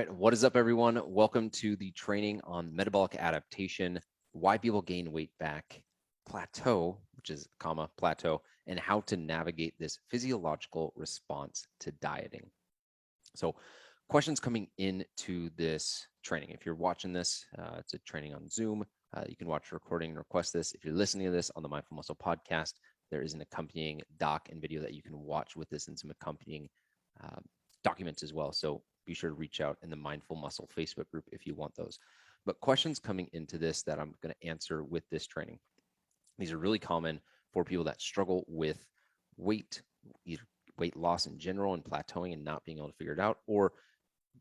Right, what is up, everyone? Welcome to the training on metabolic adaptation, why people gain weight back, plateau, which is plateau, and how to navigate this physiological response to dieting. So questions coming into this training. If you're watching this, it's a training on Zoom. You can watch the recording and request this. If you're listening to this on the Mindful Muscle podcast, there is an accompanying doc and video that you can watch with this and some accompanying documents as well. So be sure to reach out in the Mindful Muscle Facebook group if you want those. But questions coming into this that I'm going to answer with this training. These are really common for people that struggle with weight, either weight loss in general and plateauing and not being able to figure it out, or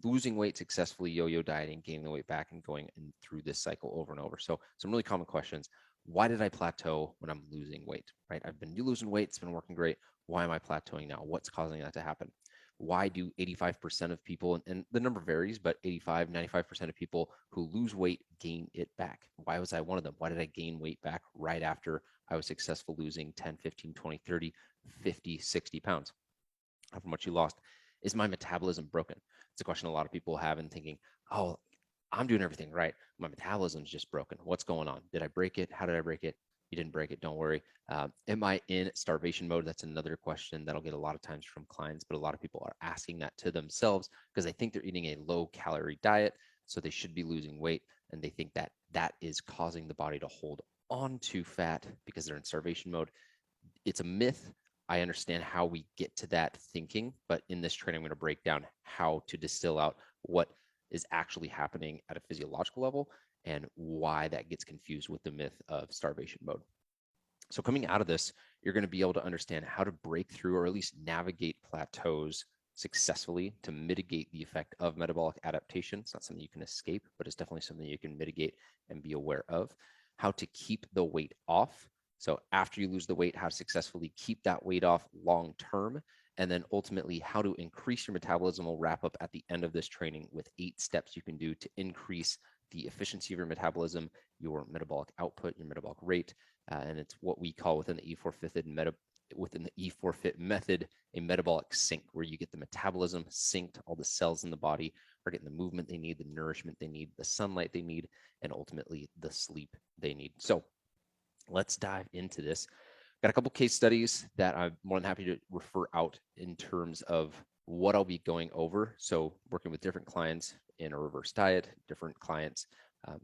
losing weight successfully, yo-yo dieting, gaining the weight back and going through this cycle over and over. So some really common questions. Why did I plateau when I'm losing weight, right? I've been losing weight. It's been working great. Why am I plateauing now? What's causing that to happen? Why do 85% of people, and the number varies, but 85, 95% of people who lose weight gain it back? Why was I one of them? Why did I gain weight back right after I was successful losing 10, 15, 20, 30, 50, 60 pounds? However much you lost. Is my metabolism broken? It's a question a lot of people have and thinking, oh, I'm doing everything right. My metabolism's just broken. What's going on? Did I break it? How did I break it? You didn't break it, don't worry. Am I in starvation mode? That's another question that'll get a lot of times from clients, but a lot of people are asking that to themselves because they think they're eating a low calorie diet, so they should be losing weight, and they think that that is causing the body to hold on to fat because they're in starvation mode. It's a myth. I understand how we get to that thinking, but in this training, I'm going to break down how to distill out what is actually happening at a physiological level and why that gets confused with the myth of starvation mode. So coming out of this, you're going to be able to understand how to break through or at least navigate plateaus successfully to mitigate the effect of metabolic adaptation. It's not something you can escape, but it's definitely something you can mitigate and be aware of. How to keep the weight off. So after you lose the weight, how to successfully keep that weight off long term. And then ultimately how to increase your metabolism. We'll wrap up at the end of this training with 8 steps you can do to increase the efficiency of your metabolism, your metabolic output, your metabolic rate. And it's what we call within the E4FIT method, a metabolic sync, where you get the metabolism synced, all the cells in the body are getting the movement they need, the nourishment they need, the sunlight they need, and ultimately the sleep they need. So let's dive into this. Got a couple case studies that I'm more than happy to refer out in terms of what I'll be going over. So working with different clients in a reverse diet, different clients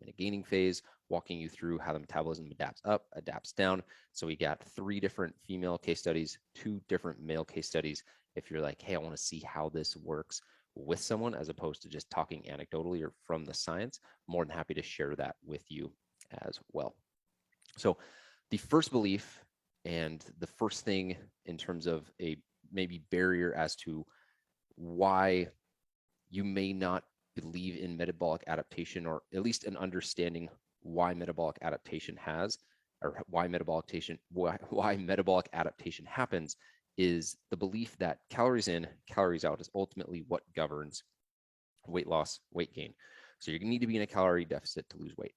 in a gaining phase, walking you through how the metabolism adapts up, adapts down. So we got 3 different female case studies, 2 different male case studies. If you're like, hey, I want to see how this works with someone as opposed to just talking anecdotally or from the science, more than happy to share that with you as well. So the first belief and the first thing in terms of a maybe barrier as to why you may not believe in metabolic adaptation, or at least an understanding why metabolic adaptation has, or why metabolic adaptation happens, is the belief that calories in, calories out is ultimately what governs weight loss, weight gain. So you need to be in a calorie deficit to lose weight.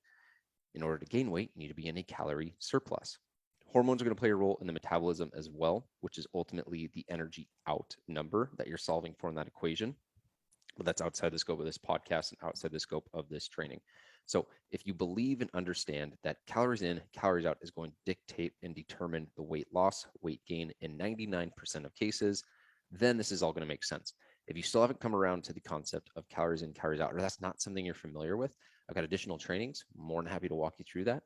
In order to gain weight, you need to be in a calorie surplus. Hormones are going to play a role in the metabolism as well, which is ultimately the energy out number that you're solving for in that equation. But that's outside the scope of this podcast and outside the scope of this training. So if you believe and understand that calories in, calories out is going to dictate and determine the weight loss, weight gain in 99% of cases, then this is all going to make sense. If you still haven't come around to the concept of calories in, calories out, or that's not something you're familiar with, I've got additional trainings. I'm more than happy to walk you through that.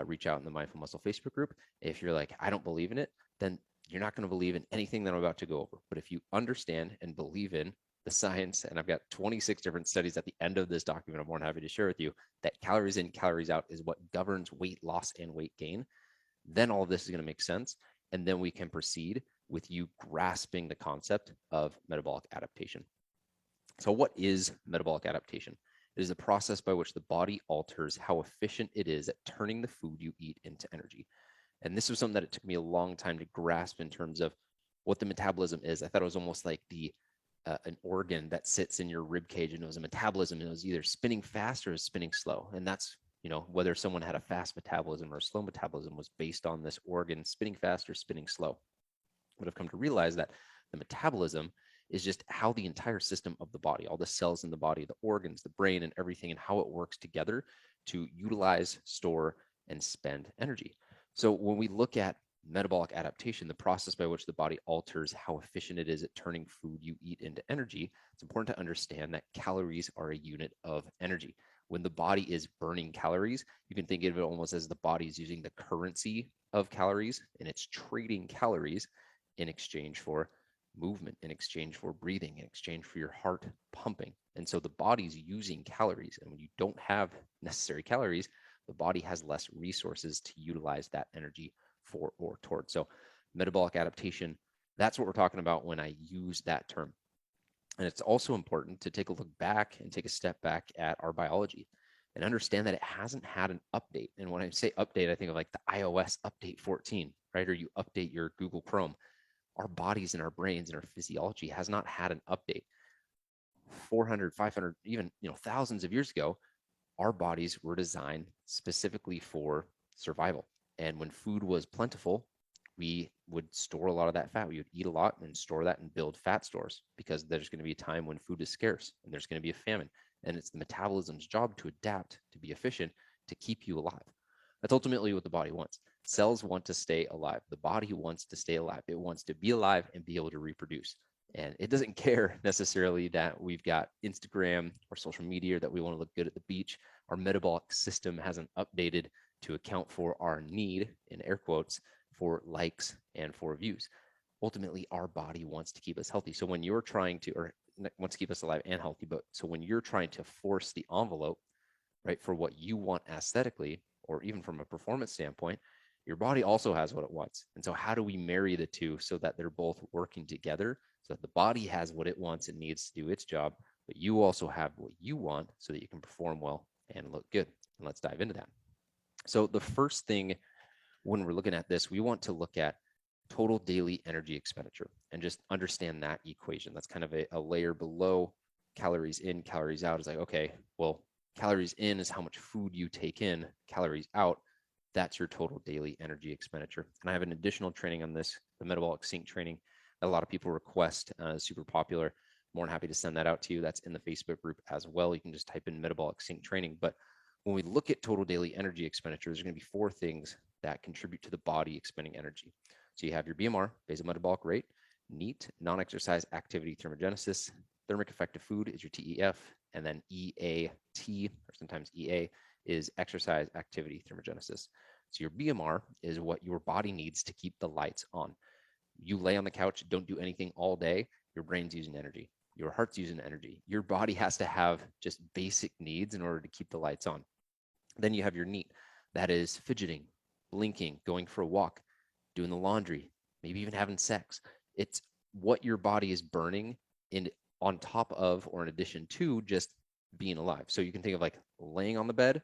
Reach out in the Mindful Muscle Facebook group. If you're like, I don't believe in it, then you're not going to believe in anything that I'm about to go over. But if you understand and believe in the science, and I've got 26 different studies at the end of this document I'm more than happy to share with you, that calories in, calories out is what governs weight loss and weight gain, then all of this is going to make sense. And then we can proceed with you grasping the concept of metabolic adaptation. So what is metabolic adaptation? It is a process by which the body alters how efficient it is at turning the food you eat into energy. And this was something that it took me a long time to grasp in terms of what the metabolism is. I thought it was almost like an organ that sits in your rib cage, and it was a metabolism, and it was either spinning fast or spinning slow. And that's, whether someone had a fast metabolism or a slow metabolism was based on this organ spinning fast or spinning slow. But I've come to realize that the metabolism is just how the entire system of the body, all the cells in the body, the organs, the brain, and everything, and how it works together to utilize, store, and spend energy. So when we look at metabolic adaptation, the process by which the body alters how efficient it is at turning food you eat into energy, it's important to understand that calories are a unit of energy. When the body is burning calories, you can think of it almost as the body is using the currency of calories, and it's trading calories in exchange for movement, in exchange for breathing, in exchange for your heart pumping. And so the body's using calories. And when you don't have necessary calories, the body has less resources to utilize that energy for or toward. So metabolic adaptation, that's what we're talking about when I use that term. And it's also important to take a look back and take a step back at our biology and understand that it hasn't had an update. And when I say update, I think of like the iOS update 14, right? Or you update your Google Chrome. Our bodies and our brains and our physiology has not had an update. 400, 500, even thousands of years ago, our bodies were designed specifically for survival. And when food was plentiful, we would store a lot of that fat. We would eat a lot and store that and build fat stores because there's going to be a time when food is scarce and there's going to be a famine. And it's the metabolism's job to adapt, to be efficient, to keep you alive. That's ultimately what the body wants. Cells want to stay alive. The body wants to stay alive. It wants to be alive and be able to reproduce. And it doesn't care necessarily that we've got Instagram or social media, or that we want to look good at the beach. Our metabolic system hasn't updated to account for our need, in air quotes, for likes and for views. Ultimately, our body wants to keep us healthy. So when you're trying to, or wants to keep us alive and healthy, but so when you're trying to force the envelope, right, for what you want aesthetically, or even from a performance standpoint, your body also has what it wants. And so how do we marry the two so that they're both working together, so that the body has what it wants and needs to do its job, but you also have what you want so that you can perform well and look good? And let's dive into that. So the first thing when we're looking at this, we want to look at total daily energy expenditure and just understand that equation. That's kind of a layer below calories in, calories out. Is like, okay, well, calories in is how much food you take in, calories out, that's your total daily energy expenditure. And I have an additional training on this, the metabolic sync training, that a lot of people request, super popular. More than happy to send that out to you. That's in the Facebook group as well. You can just type in metabolic sync training. But when we look at total daily energy expenditure, there's going to be four things that contribute to the body expending energy. So you have your BMR, basal metabolic rate, NEAT, non-exercise activity thermogenesis, thermic effect of food is your TEF, and then EAT, or sometimes EA, is exercise activity thermogenesis. So your BMR is what your body needs to keep the lights on. You lay on the couch, don't do anything all day, your brain's using energy. Your heart's using energy. Your body has to have just basic needs in order to keep the lights on. Then you have your NEAT. That is fidgeting, blinking, going for a walk, doing the laundry, maybe even having sex. It's what your body is burning in on top of or in addition to just being alive. So you can think of like laying on the bed,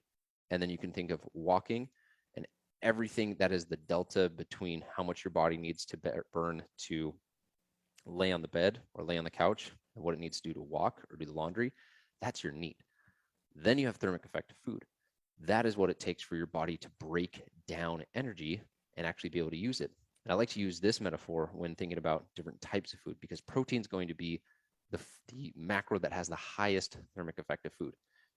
and then you can think of walking, and everything that is the delta between how much your body needs to burn to lay on the bed or lay on the couch and what it needs to do to walk or do the laundry. That's your NEAT. Then you have thermic effect of food. That is what it takes for your body to break down energy and actually be able to use it. And I like to use this metaphor when thinking about different types of food, because protein is going to be the macro that has the highest thermic effect of food.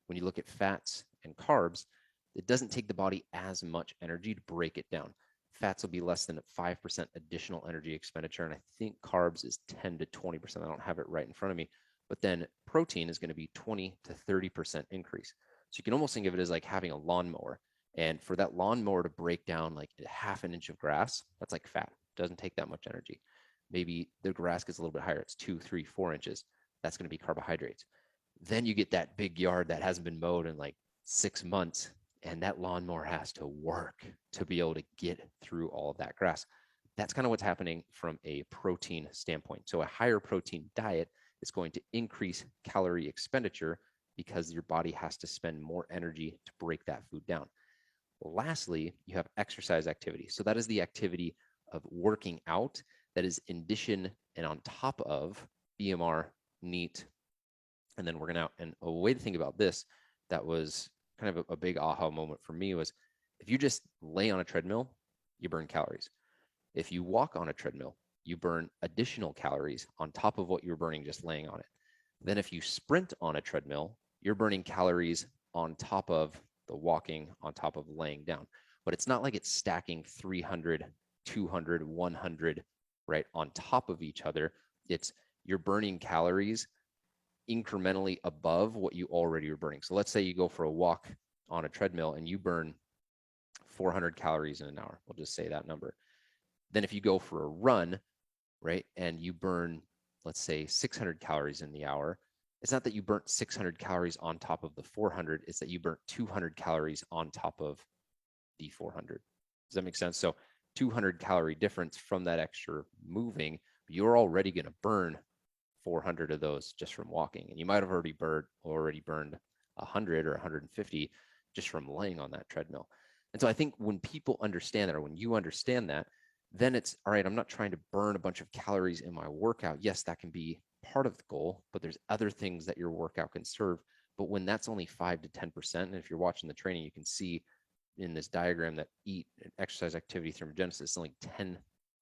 When you look at fats and carbs, it doesn't take the body as much energy to break it down. Fats will be less than 5% additional energy expenditure, and I think carbs is 10 to 20%. I don't have it right in front of me, but then protein is going to be 20 to 30% increase. So you can almost think of it as like having a lawnmower. And for that lawnmower to break down like half an inch of grass, that's like fat. It doesn't take that much energy. Maybe the grass gets a little bit higher. It's 2, 3, 4 inches. That's going to be carbohydrates. Then you get that big yard that hasn't been mowed in like 6 months, and that lawnmower has to work to be able to get through all of that grass. That's kind of what's happening from a protein standpoint. So a higher protein diet is going to increase calorie expenditure because your body has to spend more energy to break that food down. Lastly, you have exercise activity. So that is the activity of working out that is in addition and on top of BMR, NEAT, and then working out. And a way to think about this that was kind of a big aha moment for me was, if you just lay on a treadmill, you burn calories. If you walk on a treadmill, you burn additional calories on top of what you're burning just laying on it. Then if you sprint on a treadmill, you're burning calories on top of the walking, on top of laying down. But it's not like it's stacking 300, 200, 100, right, on top of each other. It's you're burning calories incrementally above what you already are burning. So let's say you go for a walk on a treadmill and you burn 400 calories in an hour. We'll just say that number. Then if you go for a run, right, and you burn, let's say 600 calories in the hour, it's not that you burnt 600 calories on top of the 400, it's that you burnt 200 calories on top of the 400. Does that make sense? So 200 calorie difference from that extra moving, you're already going to burn 400 of those just from walking. And you might have already burned 100 or 150 just from laying on that treadmill. And so I think when people understand that, or when you understand that, then it's all right, I'm not trying to burn a bunch of calories in my workout. Yes, that can be part of the goal, but there's other things that your workout can serve. But when that's only 5 to 10%, and if you're watching the training, you can see in this diagram that eat and exercise activity thermogenesis is only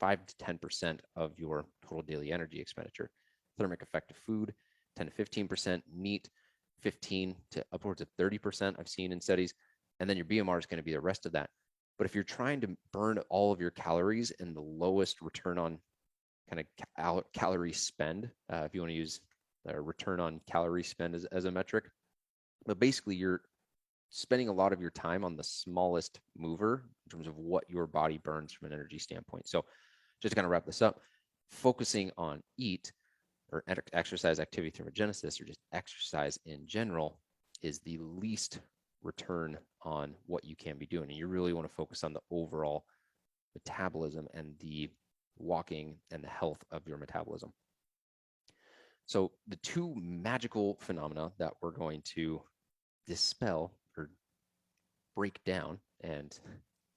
5 to 10% of your total daily energy expenditure. Thermic effect of food, 10 to 15%, meat, 15 to upwards of 30%, I've seen in studies. And then your BMR is going to be the rest of that. But if you're trying to burn all of your calories and the lowest return on kind of calorie spend, if you want to use return on calorie spend as a metric, but basically you're spending a lot of your time on the smallest mover in terms of what your body burns from an energy standpoint. So just to kind of wrap this up, focusing on eat or exercise activity thermogenesis, or just exercise in general, is the least return on what you can be doing. And you really want to focus on the overall metabolism and the walking and the health of your metabolism. So the two magical phenomena that we're going to dispel or break down and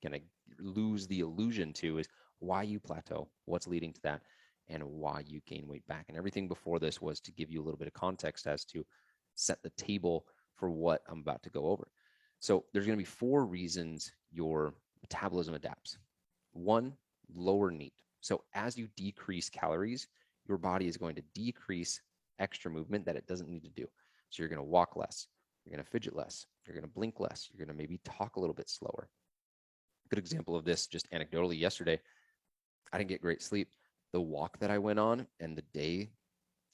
kind of lose the illusion to is why you plateau, what's leading to that, and why you gain weight back. And everything before this was to give you a little bit of context as to set the table for what I'm about to go over. So there's going to be 4 reasons your metabolism adapts. 1, lower need. So as you decrease calories, your body is going to decrease extra movement that it doesn't need to do. So you're going to walk less, you're going to fidget less, you're going to blink less, you're going to maybe talk a little bit slower. Good example of this, just anecdotally, yesterday, I didn't get great sleep. The walk that I went on and the day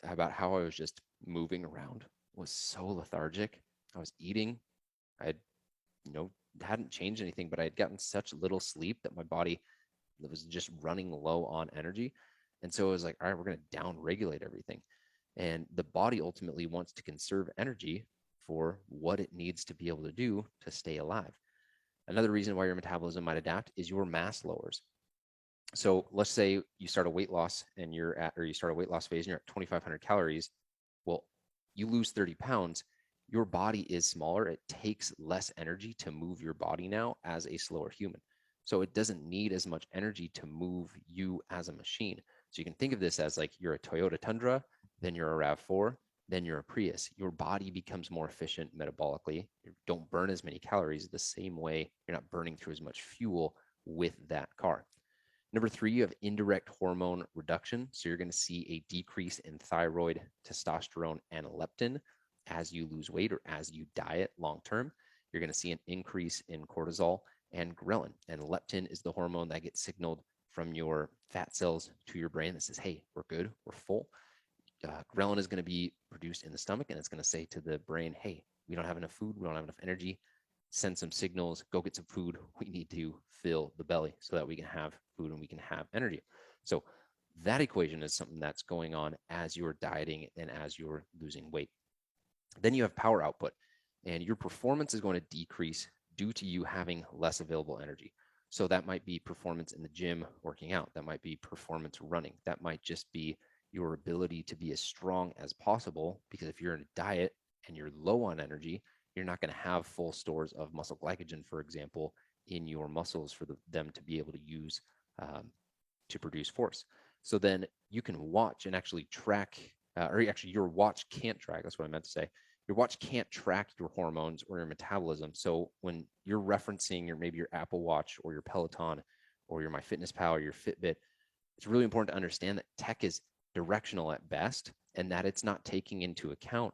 about how I was just moving around was so lethargic. I was eating. I had, hadn't changed anything, but I had gotten such little sleep that my body was just running low on energy. And so I was like, all right, we're going to down regulate everything. And the body ultimately wants to conserve energy for what it needs to be able to do to stay alive. Another reason why your metabolism might adapt is your mass lowers. So let's say you start a weight loss and you start a weight loss phase and you're at 2,500 calories. Well, you lose 30 pounds. Your body is smaller. It takes less energy to move your body now as a slower human. So it doesn't need as much energy to move you as a machine. So you can think of this as like you're a Toyota Tundra, then you're a RAV4, then you're a Prius. Your body becomes more efficient metabolically. You don't burn as many calories the same way. You're not burning through as much fuel with that car. Number 3, you have indirect hormone reduction. So you're going to see a decrease in thyroid, testosterone, and leptin as you lose weight or as you diet long-term. You're going to see an increase in cortisol and ghrelin. And leptin is the hormone that gets signaled from your fat cells to your brain that says, hey, we're good, we're full. Ghrelin is going to be produced in the stomach, and it's going to say to the brain, hey, we don't have enough food, we don't have enough energy. Send some signals, go get some food. We need to fill the belly so that we can have food and we can have energy. So that equation is something that's going on as you're dieting and as you're losing weight. Then you have power output, and your performance is going to decrease due to you having less available energy. So that might be performance in the gym working out. That might be performance running. That might just be your ability to be as strong as possible, because if you're in a diet and you're low on energy, you're not going to have full stores of muscle glycogen, for example, in your muscles for them to be able to use to produce force. So then you can watch and actually track, or actually your watch can't track. That's what I meant to say. Your watch can't track your hormones or your metabolism. So when you're referencing maybe your Apple Watch or your Peloton or your MyFitnessPal or your Fitbit, it's really important to understand that tech is directional at best, and that it's not taking into account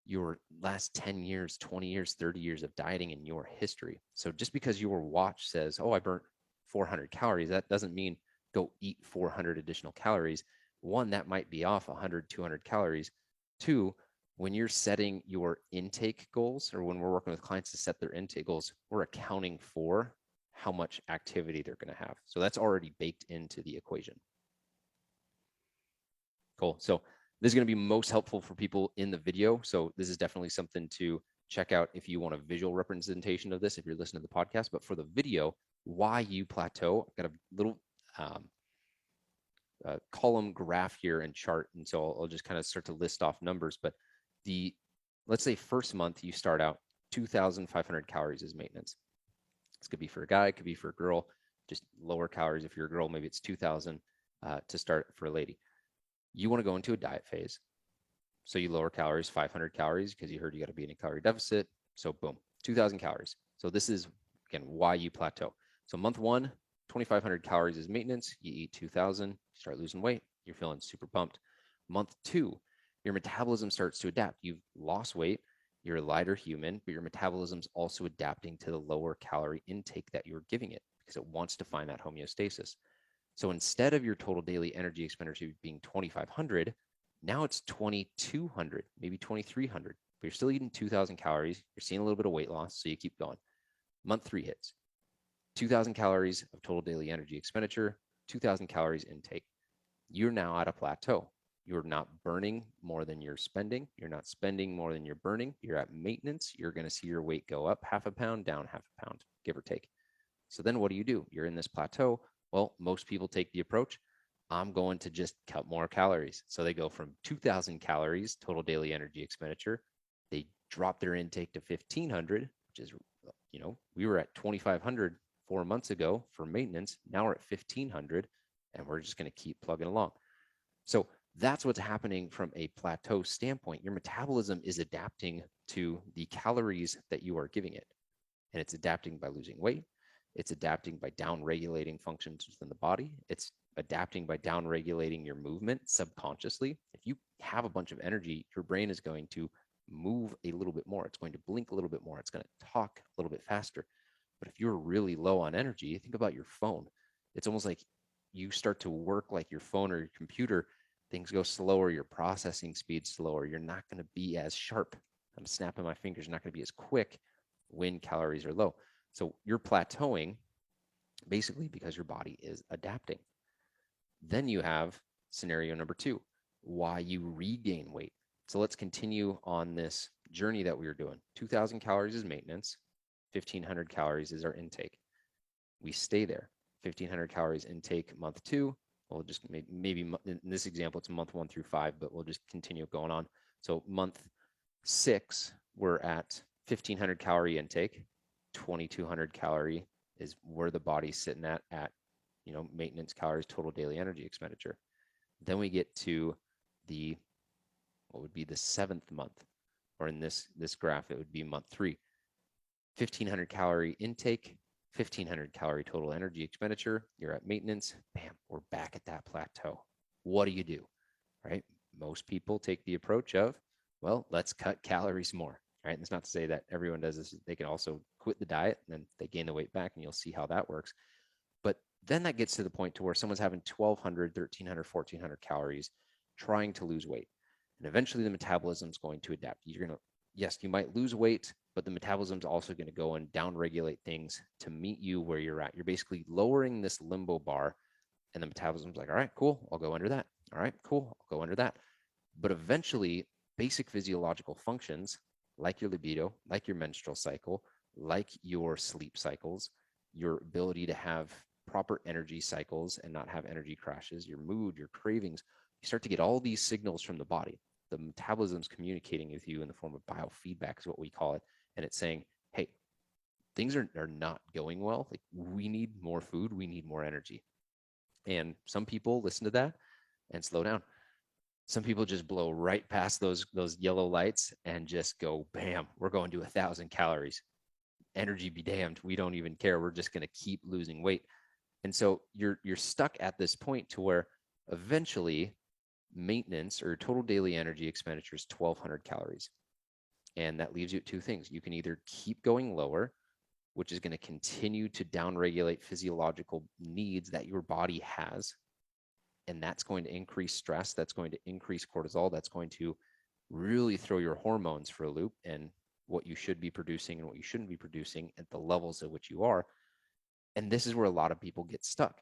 your last 10 years, 20 years, 30 years of dieting in your history. So just because your watch says, oh, I burnt 400 calories, that doesn't mean go eat 400 additional calories. One, that might be off 100, 200 calories. Two, when you're setting your intake goals, or when we're working with clients to set their intake goals, we're accounting for how much activity they're going to have. So that's already baked into the equation. Cool. So this is going to be most helpful for people in the video. So this is definitely something to check out if you want a visual representation of this, if you're listening to the podcast. But for the video, why you plateau, I've got a little column graph here and chart. And so I'll just kind of start to list off numbers. But let's say first month you start out 2,500 calories as maintenance. This could be for a guy, it could be for a girl, just lower calories. If you're a girl, maybe it's 2,000 to start for a lady. You want to go into a diet phase. So you lower calories, 500 calories, because you heard you got to be in a calorie deficit. So boom, 2,000 calories. So this is, again, why you plateau. So month one, 2,500 calories is maintenance. You eat 2,000, you start losing weight. You're feeling super pumped. Month two, your metabolism starts to adapt. You've lost weight. You're a lighter human, but your metabolism's also adapting to the lower calorie intake that you're giving it because it wants to find that homeostasis. So instead of your total daily energy expenditure being 2,500, now it's 2,200, maybe 2,300. But you're still eating 2,000 calories. You're seeing a little bit of weight loss, so you keep going. Month three hits. 2,000 calories of total daily energy expenditure, 2,000 calories intake. You're now at a plateau. You're not burning more than you're spending. You're not spending more than you're burning. You're at maintenance. You're going to see your weight go up half a pound, down half a pound, give or take. So then what do? You're in this plateau. Well, most people take the approach, I'm going to just cut more calories. So they go from 2,000 calories total daily energy expenditure. They drop their intake to 1,500, which is, we were at 2,500 4 months ago for maintenance. Now we're at 1,500, and we're just going to keep plugging along. So that's what's happening from a plateau standpoint. Your metabolism is adapting to the calories that you are giving it. And it's adapting by losing weight. It's adapting by down-regulating functions within the body. It's adapting by down-regulating your movement subconsciously. If you have a bunch of energy, your brain is going to move a little bit more. It's going to blink a little bit more. It's going to talk a little bit faster. But if you're really low on energy, think about your phone. It's almost like you start to work like your phone or your computer. Things go slower, your processing speed's slower. You're not going to be as sharp. I'm snapping my fingers, not going to be as quick when calories are low. So you're plateauing basically because your body is adapting. Then you have scenario number two, why you regain weight. So let's continue on this journey that we were doing. 2,000 calories is maintenance. 1,500 calories is our intake. We stay there. 1,500 calories intake month two. We'll just maybe in this example, it's month 1 through 5, but we'll just continue going on. So month 6, we're at 1,500 calorie intake. 2,200 calorie is where the body's sitting at maintenance calories, total daily energy expenditure. Then we get to what would be the 7th month, or in this graph, it would be month 3. 1,500 calorie intake, 1,500 calorie total energy expenditure. You're at maintenance. Bam, we're back at that plateau. What do? Right? Most people take the approach of, well, let's cut calories more. Right? And it's not to say that everyone does this. They can also quit the diet and then they gain the weight back, and you'll see how that works. But then that gets to the point to where someone's having 1,200, 1,300, 1,400 calories trying to lose weight. And eventually the metabolism is going to adapt. Yes, you might lose weight, but the metabolism is also going to go and down-regulate things to meet you where you're at. You're basically lowering this limbo bar, and the metabolism's like, all right, cool, I'll go under that. All right, cool, I'll go under that. But eventually, basic physiological functions, like your libido, like your menstrual cycle, like your sleep cycles, your ability to have proper energy cycles and not have energy crashes, your mood, your cravings, you start to get all these signals from the body. The metabolism's communicating with you in the form of biofeedback is what we call it. And it's saying, hey, things are not going well. Like, we need more food. We need more energy. And some people listen to that and slow down. Some people just blow right past those yellow lights and just go, bam, we're going to 1,000 calories. Energy be damned. We don't even care. We're just going to keep losing weight. And so you're stuck at this point to where eventually maintenance or total daily energy expenditure is 1,200 calories. And that leaves you at two things. You can either keep going lower, which is going to continue to downregulate physiological needs that your body has. And that's going to increase stress. That's going to increase cortisol. That's going to really throw your hormones for a loop and what you should be producing and what you shouldn't be producing at the levels at which you are. And this is where a lot of people get stuck.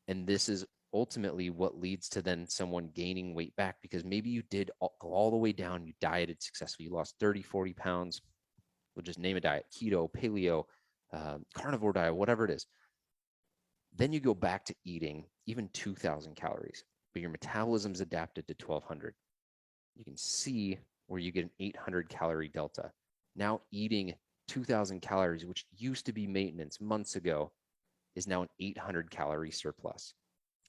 And this is ultimately what leads to then someone gaining weight back, because maybe you did go all the way down, you dieted successfully, you lost 30, 40 pounds. We'll just name a diet: keto, paleo, carnivore diet, whatever it is. Then you go back to eating even 2,000 calories, but your metabolism's adapted to 1,200. You can see where you get an 800 calorie delta. Now eating 2,000 calories, which used to be maintenance months ago, is now an 800 calorie surplus.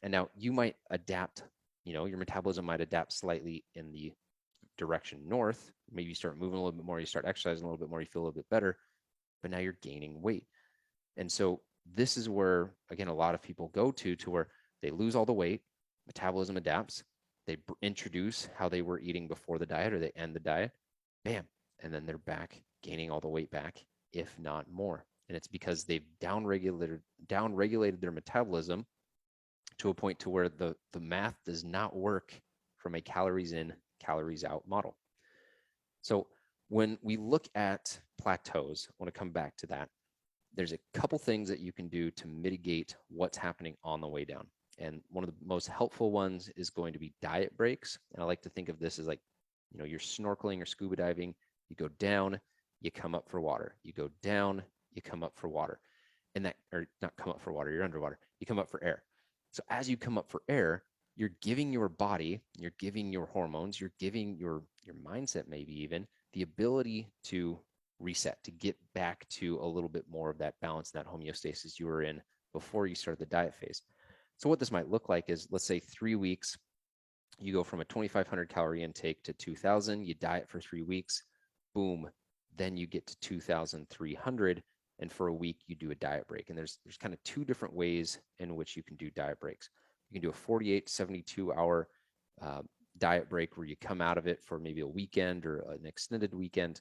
And now you might adapt, your metabolism might adapt slightly in the direction north. Maybe you start moving a little bit more, you start exercising a little bit more, you feel a little bit better, but now you're gaining weight. And so this is where, again, a lot of people go to where they lose all the weight, metabolism adapts, they introduce how they were eating before the diet, or they end the diet, bam, and then they're back gaining all the weight back, if not more. And it's because they've downregulated their metabolism to a point to where the math does not work from a calories in, calories out model. So when we look at plateaus, I want to come back to that. There's a couple things that you can do to mitigate what's happening on the way down. And one of the most helpful ones is going to be diet breaks. And I like to think of this as like, you're snorkeling or scuba diving, you go down, you come up for water. You go down, you come up for water. And that, or not come up for water, you're underwater, you come up for air. So as you come up for air, you're giving your body, you're giving your hormones, you're giving your mindset, maybe even the ability to reset, to get back to a little bit more of that balance, that homeostasis you were in before you started the diet phase. So what this might look like is, let's say 3 weeks, you go from a 2,500 calorie intake to 2,000, you diet for 3 weeks, boom, then you get to 2,300. And for a week, you do a diet break. And there's kind of two different ways in which you can do diet breaks. You can do a 48 to 72 hour diet break where you come out of it for maybe a weekend or an extended weekend.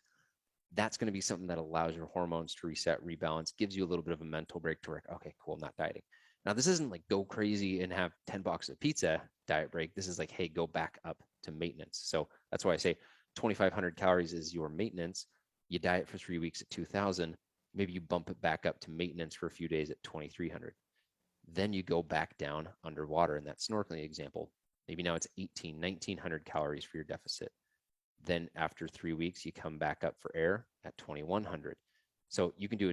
That's going to be something that allows your hormones to reset, rebalance, gives you a little bit of a mental break to work. Okay, cool, I'm not dieting. Now, this isn't like go crazy and have 10 boxes of pizza diet break. This is like, hey, go back up to maintenance. So that's why I say 2,500 calories is your maintenance. You diet for 3 weeks at 2,000. Maybe you bump it back up to maintenance for a few days at 2,300. Then you go back down underwater in that snorkeling example. Maybe now it's 1,900 calories for your deficit. Then after 3 weeks, you come back up for air at 2,100. So you can do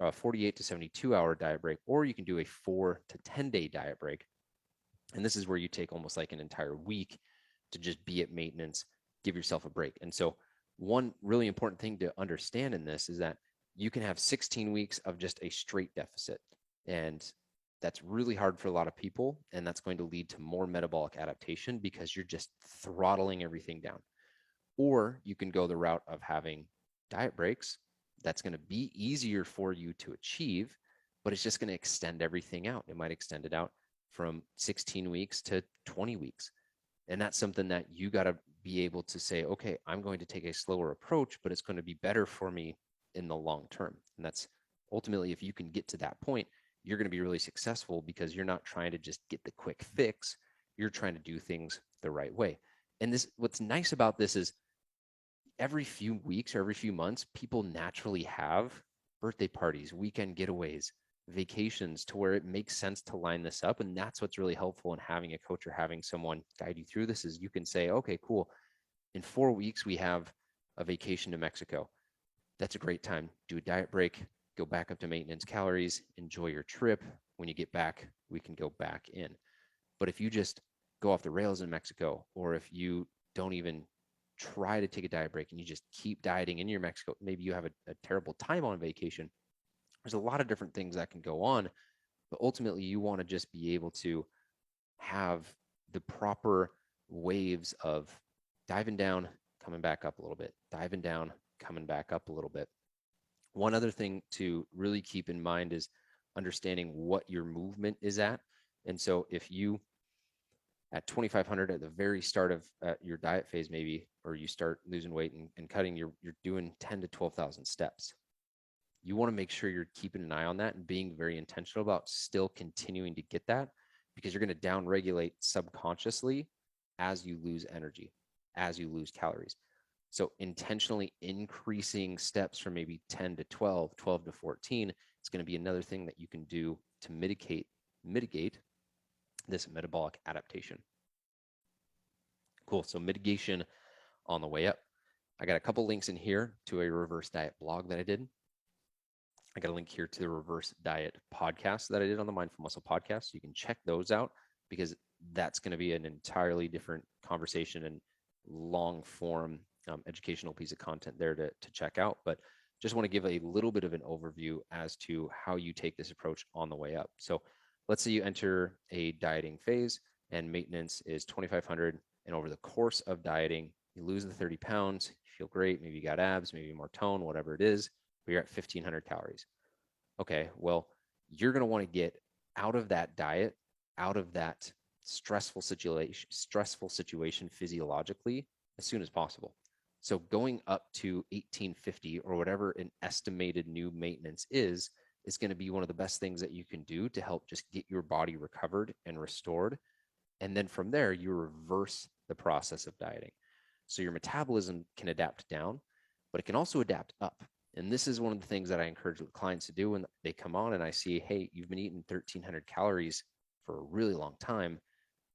a 48 to 72 hour diet break, or you can do a 4 to 10 day diet break. And this is where you take almost like an entire week to just be at maintenance, give yourself a break. And so one really important thing to understand in this is that you can have 16 weeks of just a straight deficit. And that's really hard for a lot of people. And that's going to lead to more metabolic adaptation because you're just throttling everything down. Or you can go the route of having diet breaks. That's going to be easier for you to achieve, but it's just going to extend everything out. It might extend it out from 16 weeks to 20 weeks. And that's something that you got to be able to say, okay, I'm going to take a slower approach, but it's going to be better for me in the long term. And that's ultimately, if you can get to that point, you're going to be really successful because you're not trying to just get the quick fix. You're trying to do things the right way. And this, what's nice about this is every few weeks or every few months, people naturally have birthday parties, weekend getaways, vacations, to where it makes sense to line this up. And that's what's really helpful in having a coach or having someone guide you through this, is you can say, okay, cool. In 4 weeks, we have a vacation to Mexico. That's a great time. Do a diet break, go back up to maintenance calories, enjoy your trip. When you get back, we can go back in. But if you just go off the rails in Mexico, or if you don't even try to take a diet break and you just keep dieting in your Mexico, maybe you have a terrible time on vacation. There's a lot of different things that can go on, but ultimately you want to just be able to have the proper waves of diving down, coming back up a little bit, diving down, coming back up a little bit. One other thing to really keep in mind is understanding what your movement is at. And so if you at 2,500 at the very start of your diet phase, maybe, or you start losing weight and cutting, you're doing 10 to 12,000 steps. You want to make sure you're keeping an eye on that and being very intentional about still continuing to get that, because you're going to downregulate subconsciously as you lose energy, as you lose calories. So intentionally increasing steps from maybe 10 to 12, 12 to 14, it's going to be another thing that you can do to mitigate this metabolic adaptation. Cool. So mitigation on the way up. I got a couple links in here to a reverse diet blog that I did. I got a link here to the reverse diet podcast that I did on the Mindful Muscle podcast. So you can check those out, because that's going to be an entirely different conversation and long form educational piece of content there to check out. But just want to give a little bit of an overview as to how you take this approach on the way up. So let's say you enter a dieting phase and maintenance is 2,500. And over the course of dieting, you lose the 30 pounds, you feel great. Maybe you got abs, maybe more tone, whatever it is, but you're at 1,500 calories. Okay, well, you're going to want to get out of that diet, out of that stressful situation physiologically as soon as possible. So going up to 1,850 or whatever an estimated new maintenance is going to be one of the best things that you can do to help just get your body recovered and restored. And then from there, you reverse the process of dieting. So your metabolism can adapt down, but it can also adapt up. And this is one of the things that I encourage clients to do when they come on and I see, hey, you've been eating 1,300 calories for a really long time.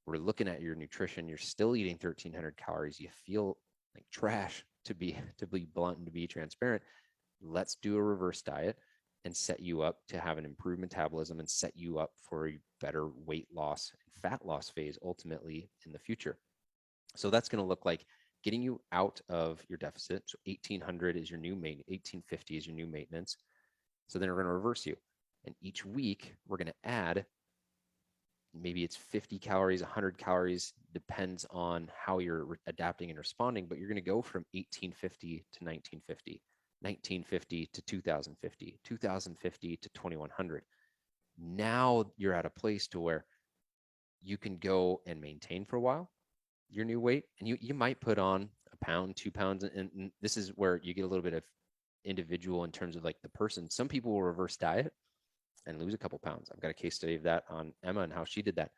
We're looking at your nutrition. You're still eating 1,300 calories. You feel like trash, to be blunt and to be transparent. Let's do a reverse diet and set you up to have an improved metabolism and set you up for a better weight loss and fat loss phase ultimately in the future. So that's going to look like getting you out of your deficit. So 1,800 is your new maintenance, 1,850 is your new maintenance. So then we're going to reverse you. And each week we're going to add, maybe it's 50 calories, 100 calories, depends on how you're adapting and responding, but you're going to go from 1,850 to 1,950, 1,950 to 2,050, 2,050 to 2,100. Now you're at a place to where you can go and maintain for a while your new weight, and you might put on a pound, 2 pounds, and this is where you get a little bit of individual in terms of like the person. Some people will reverse diet and lose a couple pounds. I've got a case study of that on Emma and how she did that.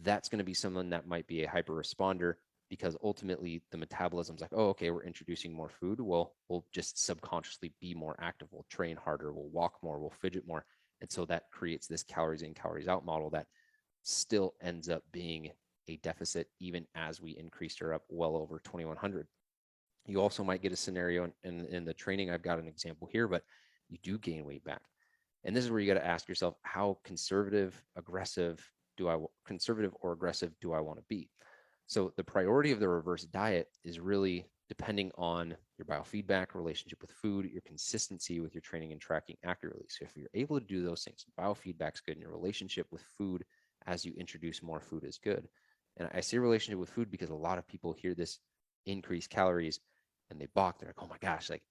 That's going to be someone that might be a hyper responder, because ultimately the metabolism's like, oh, okay, we're introducing more food. Well, we'll just subconsciously be more active. We'll train harder. We'll walk more. We'll fidget more. And so that creates this calories in, calories out model that still ends up being a deficit, even as we increased her up well over 2,100. You also might get a scenario in the training. I've got an example here, but you do gain weight back. And this is where you got to ask yourself, how conservative or aggressive do I want to be? So the priority of the reverse diet is really depending on your biofeedback, relationship with food, your consistency with your training and tracking accurately. So if you're able to do those things, biofeedback's good, and your relationship with food as you introduce more food is good. And I say relationship with food because a lot of people hear this increased calories and they balk. They're like, oh my gosh, like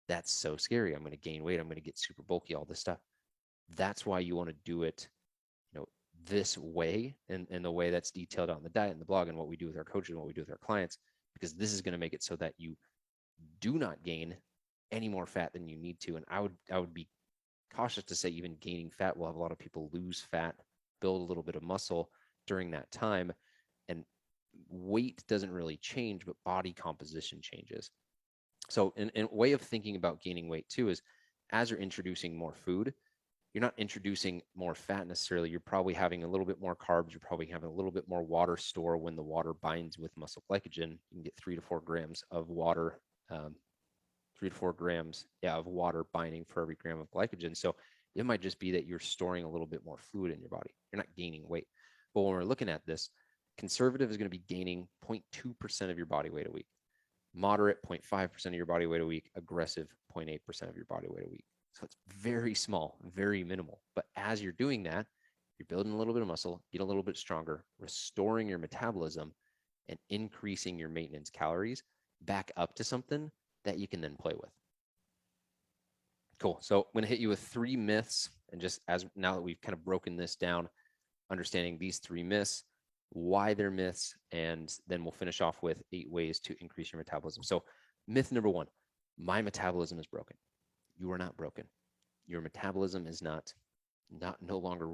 that's so scary. I'm going to gain weight. I'm going to get super bulky, all this stuff. That's why you want to do it, this way, and the way that's detailed on the diet and the blog, and what we do with our coaches and what we do with our clients, because this is going to make it so that you do not gain any more fat than you need to. And I would be cautious to say even gaining fat will have a lot of people lose fat, build a little bit of muscle during that time. And weight doesn't really change, but body composition changes. So in a way of thinking about gaining weight too is, as you're introducing more food, you're not introducing more fat necessarily. You're probably having a little bit more carbs. You're probably having a little bit more water store. When the water binds with muscle glycogen, you can get 3 to 4 grams of water, 3 to 4 grams of water binding for every gram of glycogen. So it might just be that you're storing a little bit more fluid in your body. You're not gaining weight. But when we're looking at this, conservative is going to be gaining 0.2% of your body weight a week. Moderate, 0.5% of your body weight a week. Aggressive, 0.8% of your body weight a week. So it's very small, very minimal. But as you're doing that, you're building a little bit of muscle, getting a little bit stronger, restoring your metabolism, and increasing your maintenance calories back up to something that you can then play with. Cool. So I'm going to hit you with 3 myths And just as now that we've kind of broken this down, understanding these 3 myths, why they're myths, and then we'll finish off with 8 ways to increase your metabolism. So myth number 1, my metabolism is broken. You are not broken. Your metabolism is not no longer,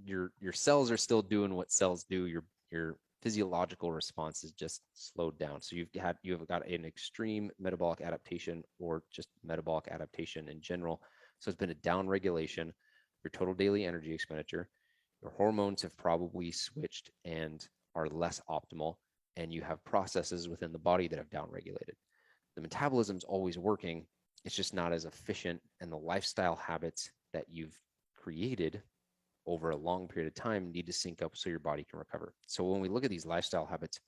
your cells are still doing what cells do. Your physiological response is just slowed down. So you've got an extreme metabolic adaptation, or just metabolic adaptation in general. So it's been a down regulation, your total daily energy expenditure, your hormones have probably switched and are less optimal, and you have processes within the body that have downregulated. The metabolism's always working, it's just not as efficient, and the lifestyle habits that you've created over a long period of time need to sync up so your body can recover. So when we look at these lifestyle habits,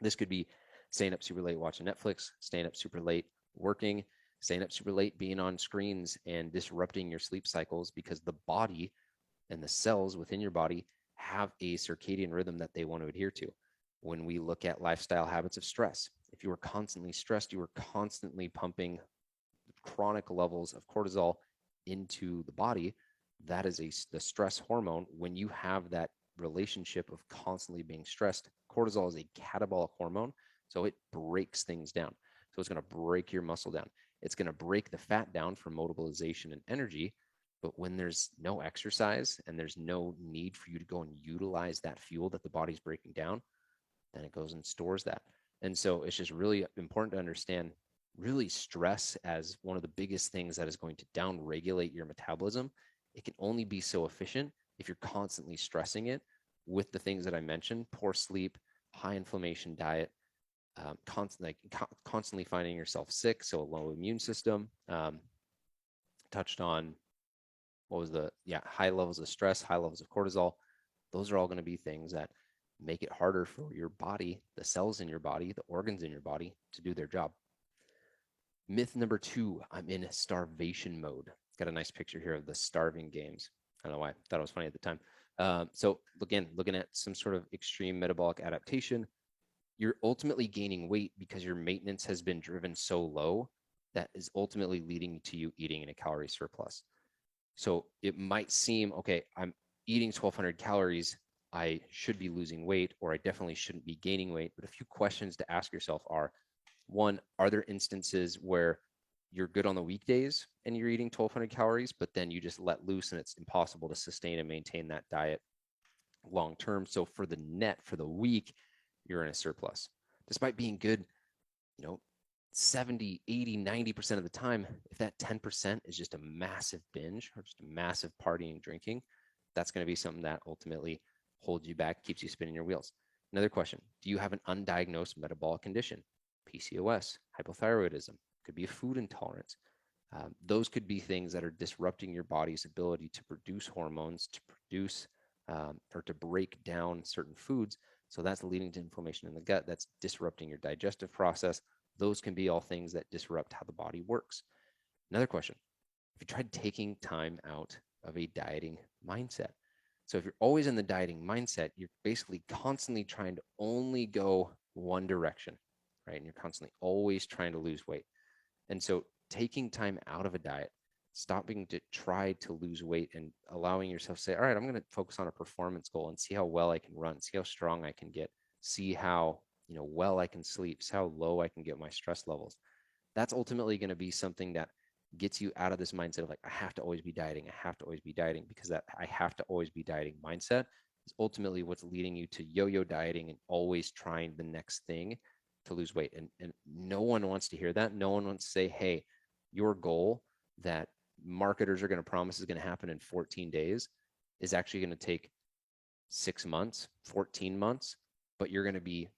this could be staying up super late watching Netflix, staying up super late working, staying up super late being on screens and disrupting your sleep cycles, because the body and the cells within your body have a circadian rhythm that they want to adhere to. When we look at lifestyle habits of stress, if you are constantly stressed, you are constantly pumping chronic levels of cortisol into the body. That is the stress hormone. When you have that relationship of constantly being stressed, cortisol is a catabolic hormone, so it breaks things down. So it's going to break your muscle down. It's going to break the fat down for mobilization and energy. But when there's no exercise and there's no need for you to go and utilize that fuel that the body's breaking down, then it goes and stores that. And so it's just really important to understand really stress as one of the biggest things that is going to downregulate your metabolism. It can only be so efficient if you're constantly stressing it with the things that I mentioned: poor sleep, high inflammation diet, constantly finding yourself sick, so a low immune system. Touched on high levels of stress, high levels of cortisol. Those are all going to be things that make it harder for your body, the cells in your body, the organs in your body to do their job. Myth number 2, I'm in starvation mode. Got a nice picture here of the starving games. I don't know why, I thought it was funny at the time. So again, looking at some sort of extreme metabolic adaptation, you're ultimately gaining weight because your maintenance has been driven so low that is ultimately leading to you eating in a calorie surplus. So it might seem, okay, I'm eating 1,200 calories, I should be losing weight, or I definitely shouldn't be gaining weight. But a few questions to ask yourself are, 1, are there instances where you're good on the weekdays and you're eating 1,200 calories, but then you just let loose and it's impossible to sustain and maintain that diet long term? So for the week, you're in a surplus. Despite being good, 70, 80, 90% of the time, if that 10% is just a massive binge or just a massive partying, drinking, that's going to be something that ultimately holds you back, keeps you spinning your wheels. Another question: do you have an undiagnosed metabolic condition? PCOS, hypothyroidism, could be a food intolerance. Those could be things that are disrupting your body's ability to produce hormones, to produce or to break down certain foods. So that's leading to inflammation in the gut. That's disrupting your digestive process. Those can be all things that disrupt how the body works. Another question: have you tried taking time out of a dieting mindset? So if you're always in the dieting mindset, you're basically constantly trying to only go one direction, right? And you're constantly always trying to lose weight. And so taking time out of a diet, stopping to try to lose weight and allowing yourself to say, all right, I'm going to focus on a performance goal and see how well I can run, see how strong I can get, see how well I can sleep, see how low I can get my stress levels. That's ultimately going to be something that gets you out of this mindset of like, I have to always be dieting. I have to always be dieting, because that I have to always be dieting mindset is ultimately what's leading you to yo-yo dieting and always trying the next thing to lose weight. And no one wants to hear that. No one wants to say, hey, your goal that marketers are going to promise is going to happen in 14 days is actually going to take 6 months, 14 months, but you're going to be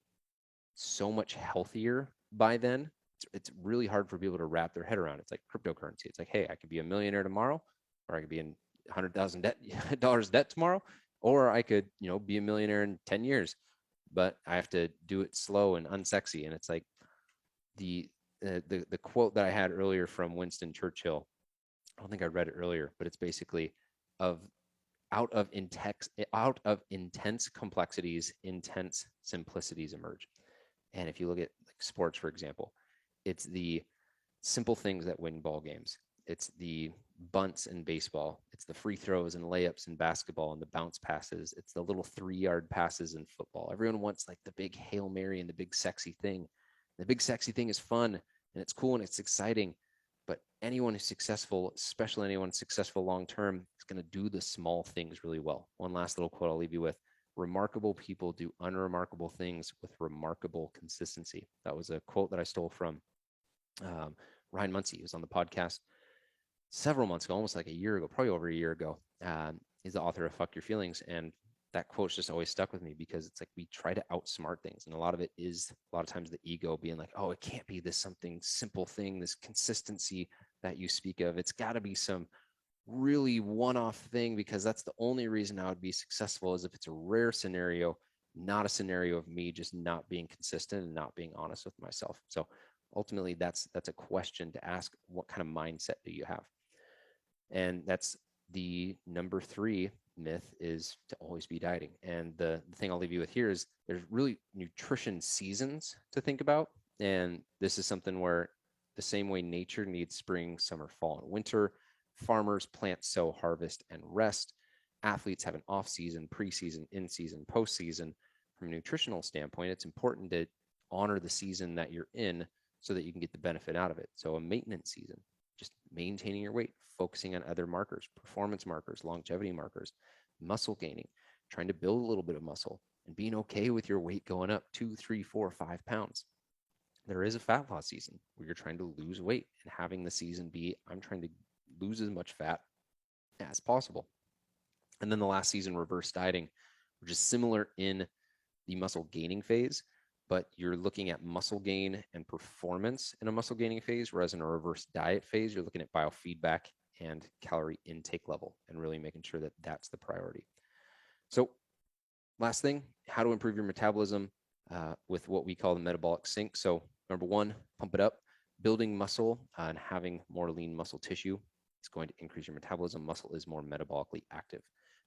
so much healthier by then. It's really hard for people to wrap their head around. It's like cryptocurrency. It's like, hey, I could be a millionaire tomorrow, or I could be in $100,000 debt tomorrow, or I could, be a millionaire in 10 years, but I have to do it slow and unsexy. And it's like the quote that I had earlier from Winston Churchill. I don't think I read it earlier, but it's basically out of intense complexities, intense simplicities emerge. And if you look at like sports, for example, it's the simple things that win ball games. It's the bunts in baseball. It's the free throws and layups in basketball and the bounce passes. It's the little 3-yard passes in football. Everyone wants like the big Hail Mary and the big sexy thing. The big sexy thing is fun and it's cool and it's exciting. But anyone who's successful, especially anyone successful long term, is going to do the small things really well. One last little quote I'll leave you with. Remarkable people do unremarkable things with remarkable consistency. That was a quote that I stole from Ryan Muncie. He was on the podcast several months ago, almost like a year ago, probably over a year ago. He's the author of Fuck Your Feelings. And that quote's just always stuck with me because it's like we try to outsmart things. And a lot of it is a lot of times the ego being like, oh, it can't be this something simple thing, this consistency that you speak of. It's got to be some really one-off thing because that's the only reason I would be successful is if it's a rare scenario, not a scenario of me just not being consistent and not being honest with myself. So ultimately that's a question to ask. What kind of mindset do you have? And that's the number 3 myth, is to always be dieting. And the thing I'll leave you with here is there's really nutrition seasons to think about. And this is something where the same way nature needs spring, summer, fall, and winter, farmers plant, sow, harvest, and rest. Athletes have an off season, preseason, in season, postseason. From a nutritional standpoint, it's important to honor the season that you're in so that you can get the benefit out of it. So a maintenance season, just maintaining your weight, focusing on other markers, performance markers, longevity markers, muscle gaining, trying to build a little bit of muscle and being okay with your weight going up 2, 3, 4, 5 pounds. There is a fat loss season where you're trying to lose weight, and having the season be, I'm trying to lose as much fat as possible. And then the last season, reverse dieting, which is similar in the muscle gaining phase, but you're looking at muscle gain and performance in a muscle gaining phase, whereas in a reverse diet phase, you're looking at biofeedback and calorie intake level and really making sure that that's the priority. So last thing, how to improve your metabolism with what we call the metabolic sync. So number 1, pump it up. Building muscle and having more lean muscle tissue is going to increase your metabolism. Muscle is more metabolically active.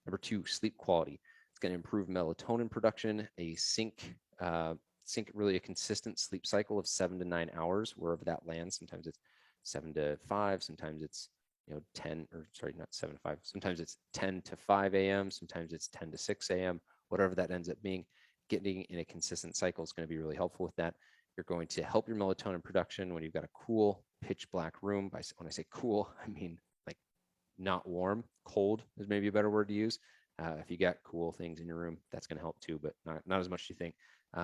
Number 2, sleep quality. It's going to improve melatonin production, a sync really a consistent sleep cycle of 7 to 9 hours, wherever that lands. Sometimes it's 7 to 5, sometimes it's 10, or sorry, not 7 to 5. Sometimes it's 10 to 5 a.m., sometimes it's 10 to 6 a.m., whatever that ends up being. Getting in a consistent cycle is going to be really helpful with that. You're going to help your melatonin production when you've got a cool, pitch black room. When I say cool, I mean like not warm. Cold is maybe a better word to use. If you got cool things in your room, that's going to help too, but not as much as you think.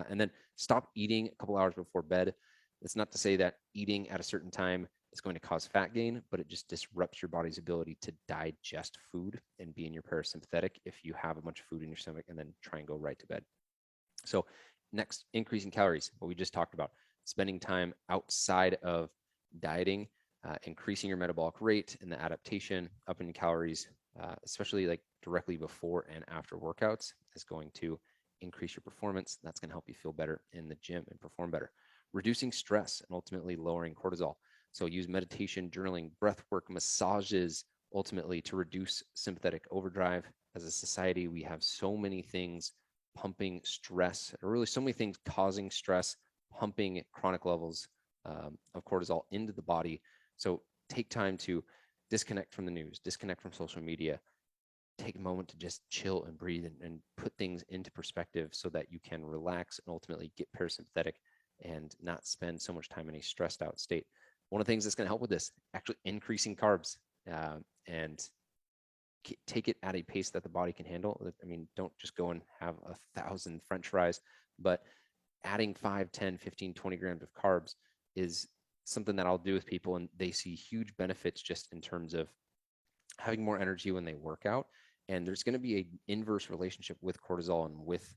And then stop eating a couple hours before bed. It's not to say that eating at a certain time is going to cause fat gain, but it just disrupts your body's ability to digest food and be in your parasympathetic if you have a bunch of food in your stomach and then try and go right to bed. So next, increasing calories, what we just talked about, spending time outside of dieting, increasing your metabolic rate and the adaptation, up in calories, especially like directly before and after workouts, is going to increase your performance. That's going to help you feel better in the gym and perform better. Reducing stress and ultimately lowering cortisol. So use meditation, journaling, breath work, massages, ultimately to reduce sympathetic overdrive. As a society, we have so many things pumping stress, or really so many things causing stress, pumping chronic levels of cortisol into the body. So take time to disconnect from the news, disconnect from social media, take a moment to just chill and breathe and put things into perspective so that you can relax and ultimately get parasympathetic and not spend so much time in a stressed out state. One of the things that's going to help with this, actually increasing carbs and take it at a pace that the body can handle. I mean, don't just go and have 1,000 French fries, but adding 5, 10, 15, 20 grams of carbs is something that I'll do with people, and they see huge benefits just in terms of having more energy when they work out. And there's going to be an inverse relationship with cortisol and with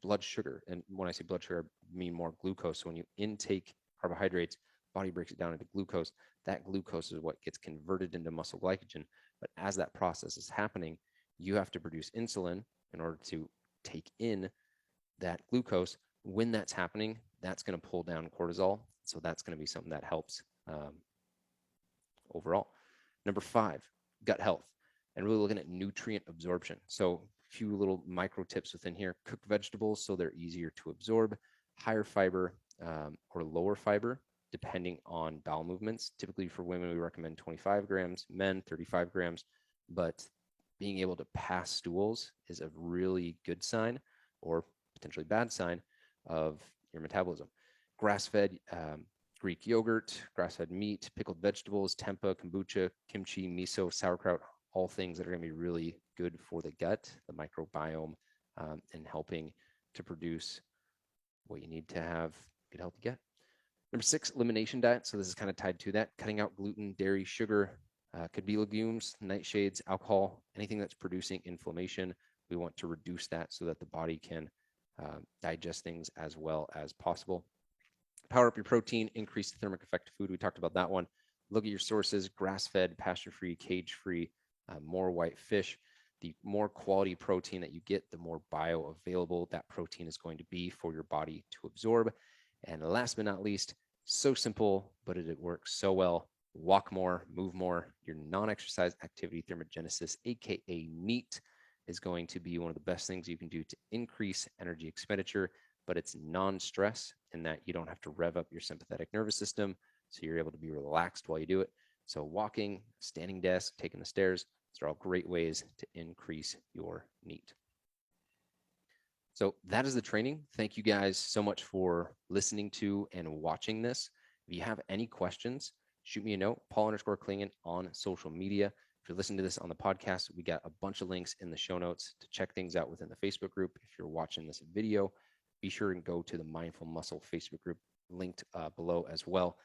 blood sugar. And when I say blood sugar, I mean more glucose. So when you intake carbohydrates, body breaks it down into glucose. That glucose is what gets converted into muscle glycogen. But as that process is happening, you have to produce insulin in order to take in that glucose. When that's happening, that's going to pull down cortisol. So that's going to be something that helps overall. Number 5, gut health, and really looking at nutrient absorption. So a few little micro tips within here. Cook vegetables so they're easier to absorb. Higher fiber or lower fiber, depending on bowel movements. Typically for women, we recommend 25 grams, men 35 grams, but being able to pass stools is a really good sign or potentially bad sign of your metabolism. Grass-fed Greek yogurt, grass-fed meat, pickled vegetables, tempeh, kombucha, kimchi, miso, sauerkraut, all things that are going to be really good for the gut, the microbiome, and helping to produce what you need to have a good healthy gut. Number 6, elimination diet. So this is kind of tied to that. Cutting out gluten, dairy, sugar, could be legumes, nightshades, alcohol, anything that's producing inflammation. We want to reduce that so that the body can digest things as well as possible. Power up your protein, increase the thermic effect of food. We talked about that one. Look at your sources, grass-fed, pasture-free, cage-free, more white fish. The more quality protein that you get, the more bioavailable that protein is going to be for your body to absorb. And last but not least, so simple, but it works so well. Walk more, move more. Your non-exercise activity thermogenesis, aka NEAT, is going to be one of the best things you can do to increase energy expenditure, but it's non-stress in that you don't have to rev up your sympathetic nervous system, so you're able to be relaxed while you do it. So walking, standing desk, taking the stairs, these are all great ways to increase your NEAT. So that is the training. Thank you guys so much for listening to and watching this. If you have any questions, shoot me a note, Paul_Klingon on social media. If you're listening to this on the podcast, we got a bunch of links in the show notes to check things out within the Facebook group. If you're watching this video, be sure and go to the Mindful Muscle Facebook group linked below as well.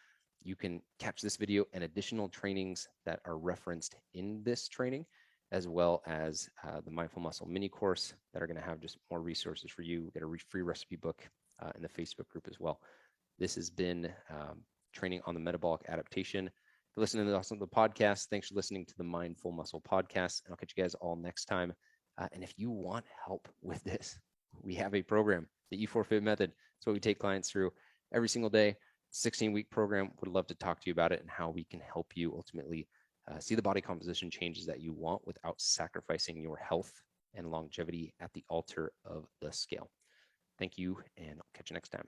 You can catch this video and additional trainings that are referenced in this training, as well as the Mindful Muscle mini course that are going to have just more resources for you. Get a free recipe book in the Facebook group as well. This has been training on the metabolic adaptation. If you're listening to the podcast, thanks for listening to the Mindful Muscle podcast, and I'll catch you guys all next time. And if you want help with this, we have a program, the E4Fit method. It's what we take clients through every single day. 16-week program. Would love to talk to you about it and how we can help you ultimately see the body composition changes that you want without sacrificing your health and longevity at the altar of the scale. Thank you, and I'll catch you next time.